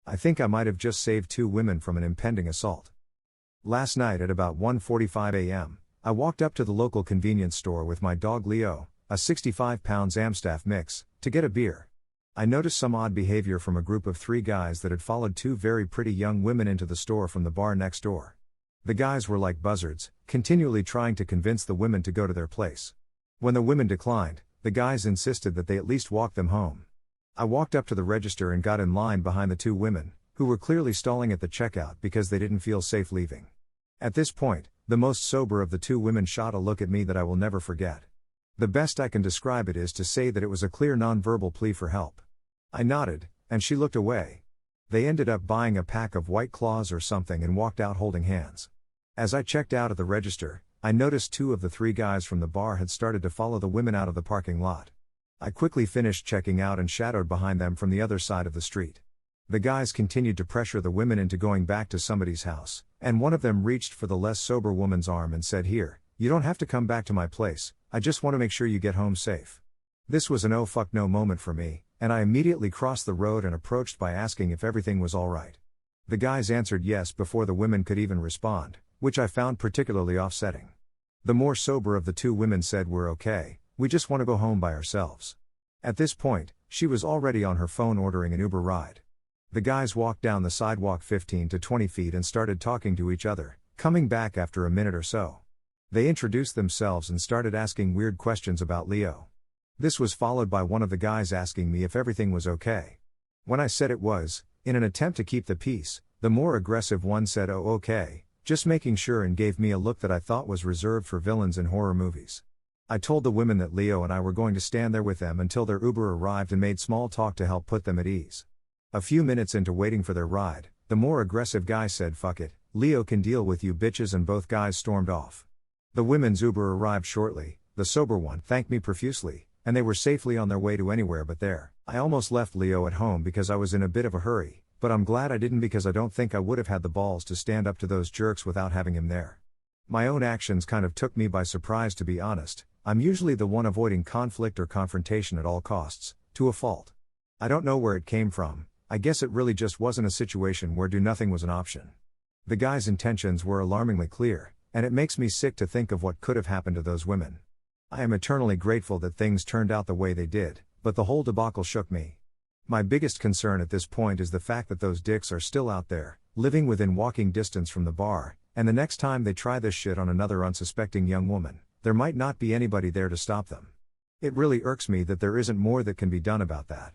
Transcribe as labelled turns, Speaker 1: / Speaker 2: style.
Speaker 1: I think I might have just saved 2 women from an impending assault. Last night at about 1:45 a.m., I walked up to the local convenience store with my dog Leo, a 65-pound Amstaff mix, to get a beer. I noticed some odd behavior from a group of 3 guys that had followed 2 very pretty young women into the store from the bar next door. The guys were like buzzards, continually trying to convince the women to go to their place. When the women declined, the guys insisted that they at least walk them home. I walked up to the register and got in line behind the 2 women, who were clearly stalling at the checkout because they didn't feel safe leaving. At this point, the most sober of the 2 women shot a look at me that I will never forget. The best I can describe it is to say that it was a clear non-verbal plea for help. I nodded, and she looked away. They ended up buying a pack of White Claws or something and walked out holding hands. As I checked out at the register, I noticed 2 of the 3 guys from the bar had started to follow the women out of the parking lot. I quickly finished checking out and shadowed behind them from the other side of the street. The guys continued to pressure the women into going back to somebody's house, and one of them reached for the less sober woman's arm and said, "Here, you don't have to come back to my place, I just want to make sure you get home safe." This was an oh fuck no moment for me, and I immediately crossed the road and approached by asking if everything was alright. The guys answered yes before the women could even respond, which I found particularly offsetting. The more sober of the 2 women said, "We're okay, we just want to go home by ourselves." At this point, she was already on her phone ordering an Uber ride. The guys walked down the sidewalk 15 to 20 feet and started talking to each other, coming back after a minute or so. They introduced themselves and started asking weird questions about Leo. This was followed by one of the guys asking me if everything was okay. When I said it was, in an attempt to keep the peace, the more aggressive one said, "Oh okay, just making sure," and gave me a look that I thought was reserved for villains in horror movies. I told the women that Leo and I were going to stand there with them until their Uber arrived and made small talk to help put them at ease. A few minutes into waiting for their ride, the more aggressive guy said, "Fuck it, Leo can deal with you bitches," and both guys stormed off. The women's Uber arrived shortly, the sober one thanked me profusely, and they were safely on their way to anywhere but there. I almost left Leo at home because I was in a bit of a hurry, but I'm glad I didn't because I don't think I would have had the balls to stand up to those jerks without having him there. My own actions kind of took me by surprise, to be honest. I'm usually the one avoiding conflict or confrontation at all costs, to a fault. I don't know where it came from. I guess it really just wasn't a situation where do nothing was an option. The guy's intentions were alarmingly clear, and it makes me sick to think of what could have happened to those women. I am eternally grateful that things turned out the way they did, but the whole debacle shook me. My biggest concern at this point is the fact that those dicks are still out there, living within walking distance from the bar, and the next time they try this shit on another unsuspecting young woman, there might not be anybody there to stop them. It really irks me that there isn't more that can be done about that.